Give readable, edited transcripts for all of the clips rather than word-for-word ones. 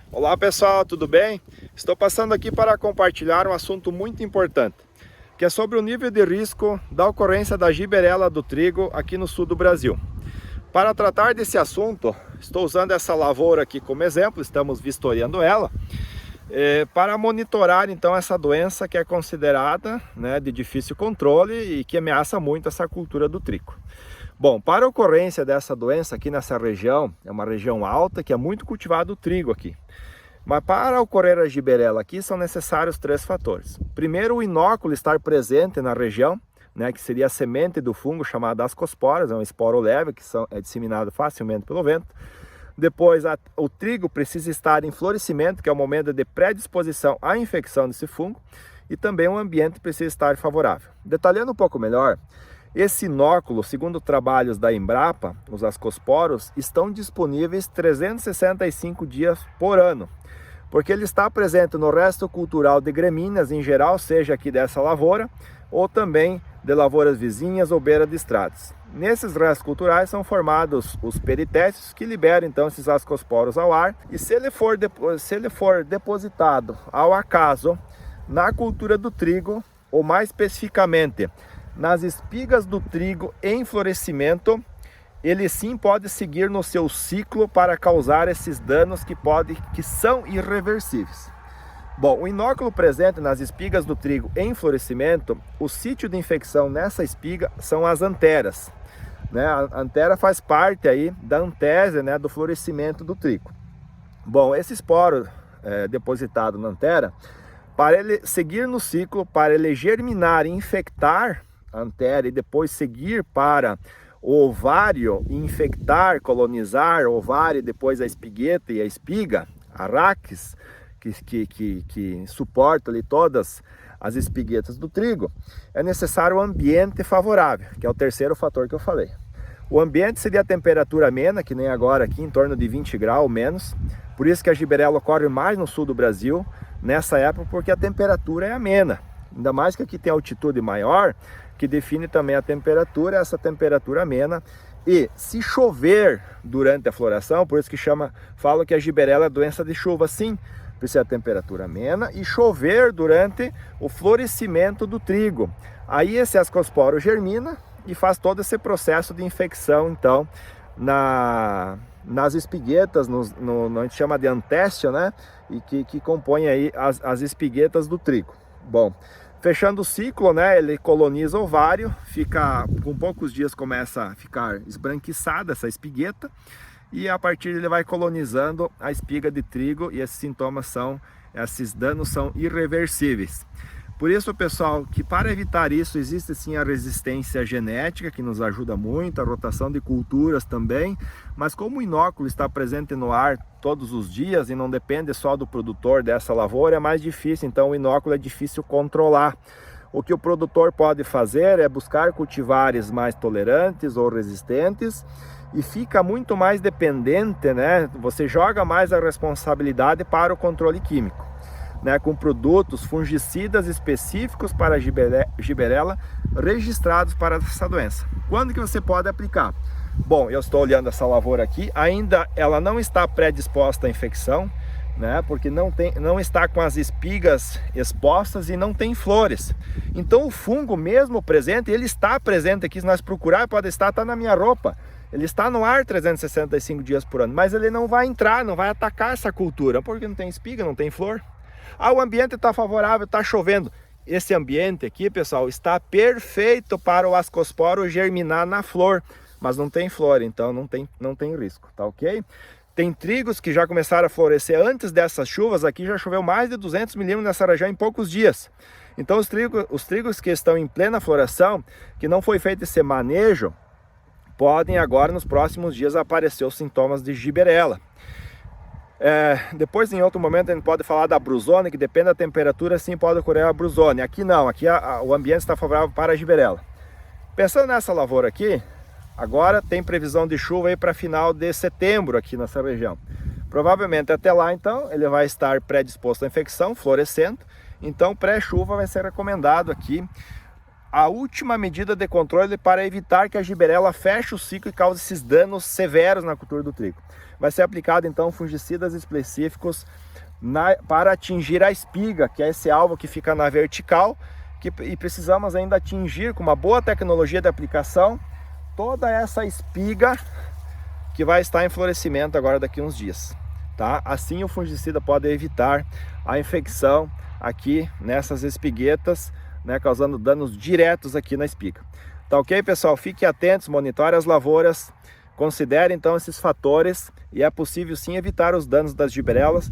Olá pessoal, tudo bem? Estou passando aqui para compartilhar um assunto muito importante, que é sobre o nível de risco da ocorrência da giberela do trigo aqui no sul do Brasil. Para tratar desse assunto, estou usando essa lavoura aqui como exemplo, estamos vistoriando ela, para monitorar então essa doença que é considerada, de difícil controle e que ameaça muito essa cultura do trigo. Bom, para a ocorrência dessa doença aqui nessa região, é uma região alta que é muito cultivado o trigo aqui. Mas para ocorrer a giberela aqui são necessários 3 fatores. Primeiro, o inóculo estar presente na região, que seria a semente do fungo chamada ascosporas, é um esporo leve que é disseminado facilmente pelo vento. Depois, o trigo precisa estar em florescimento, que é o momento de predisposição à infecção desse fungo. E também o ambiente precisa estar favorável. Detalhando um pouco melhor, esse inóculo, segundo trabalhos da Embrapa, os ascosporos, estão disponíveis 365 dias por ano, porque ele está presente no resto cultural de gramíneas em geral, seja aqui dessa lavoura, ou também de lavouras vizinhas ou beira de estradas. Nesses restos culturais são formados os peritécios, que liberam então esses ascosporos ao ar, e se ele for depositado ao acaso na cultura do trigo, ou mais especificamente nas espigas do trigo em florescimento, ele sim pode seguir no seu ciclo para causar esses danos que são irreversíveis. Bom, o inóculo presente nas espigas do trigo em florescimento, o sítio de infecção nessa espiga são as anteras. A antera faz parte aí da antese, do florescimento do trigo. Bom, esse esporo depositado na antera, para ele seguir no ciclo, para ele germinar e infectar a antera e depois seguir para o ovário e infectar, colonizar o ovário e depois a espigueta e a espiga, a raquis, que suporta ali todas as espiguetas do trigo, é necessário um ambiente favorável, que é o terceiro fator que eu falei. O ambiente seria a temperatura amena, que nem agora aqui, em torno de 20 graus ou menos. Por isso que a giberela ocorre mais no sul do Brasil, nessa época, porque a temperatura é amena. Ainda mais que aqui tem altitude maior, que define também a temperatura, essa temperatura amena. E se chover durante a floração, por isso que falo que a giberela é doença de chuva, sim, precisa de temperatura amena e chover durante o florescimento do trigo. Aí esse ascosporo germina e faz todo esse processo de infecção, então, nas espiguetas, a gente chama de antécio, e que compõe aí as espiguetas do trigo. Bom, fechando o ciclo, ele coloniza o ovário, com poucos dias começa a ficar esbranquiçada essa espigueta, e a partir dele vai colonizando a espiga de trigo, e esses danos são irreversíveis. Por isso, pessoal, que para evitar isso, existe sim a resistência genética, que nos ajuda muito, a rotação de culturas também, mas como o inóculo está presente no ar todos os dias e não depende só do produtor dessa lavoura, é mais difícil, então o inóculo é difícil controlar. O que o produtor pode fazer é buscar cultivares mais tolerantes ou resistentes, e fica muito mais dependente, você joga mais a responsabilidade para o controle químico, com produtos fungicidas específicos para a giberela registrados para essa doença. Quando que você pode aplicar? Bom, eu estou olhando essa lavoura aqui, ainda ela não está predisposta à infecção, porque não está com as espigas expostas e não tem flores. Então o fungo mesmo presente, ele está presente aqui, se nós procurar, pode estar, está na minha roupa. Ele está no ar 365 dias por ano, mas ele não vai entrar, não vai atacar essa cultura, porque não tem espiga, não tem flor. O ambiente está favorável, está chovendo. Esse ambiente aqui, pessoal, está perfeito para o ascosporo germinar na flor, mas não tem flor, então não tem risco, tá ok? Tem trigos que já começaram a florescer antes dessas chuvas, aqui já choveu mais de 200 milímetros nessa região em poucos dias. Então os trigos que estão em plena floração, que não foi feito esse manejo, podem agora nos próximos dias aparecer os sintomas de giberela. Depois em outro momento a gente pode falar da brusone, que depende da temperatura, sim pode ocorrer a brusone. Aqui não, aqui o ambiente está favorável para a giberela. Pensando nessa lavoura aqui, agora tem previsão de chuva aí para final de setembro aqui nessa região. Provavelmente até lá então ele vai estar predisposto à infecção, florescendo. Então pré-chuva vai ser recomendado aqui a última medida de controle para evitar que a giberela feche o ciclo e cause esses danos severos na cultura do trigo. Vai ser aplicado então fungicidas específicos para atingir a espiga, que é esse alvo que fica na vertical, e precisamos ainda atingir com uma boa tecnologia de aplicação toda essa espiga que vai estar em florescimento agora daqui uns dias, tá? Assim o fungicida pode evitar a infecção aqui nessas espiguetas, né, causando danos diretos aqui na espiga. Tá ok, pessoal? Fiquem atentos, monitore as lavouras, considere então esses fatores e é possível sim evitar os danos das giberelas,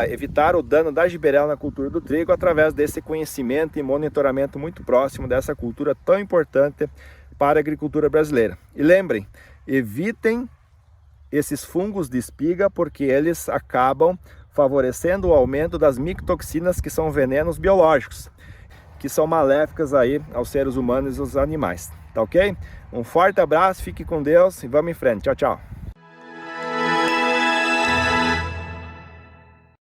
evitar o dano da giberela na cultura do trigo através desse conhecimento e monitoramento muito próximo dessa cultura tão importante para a agricultura brasileira. E lembrem, evitem esses fungos de espiga porque eles acabam favorecendo o aumento das micotoxinas, que são venenos biológicos, que são maléficas aí aos seres humanos e aos animais, tá ok? Um forte abraço, fique com Deus e vamos em frente. Tchau, tchau.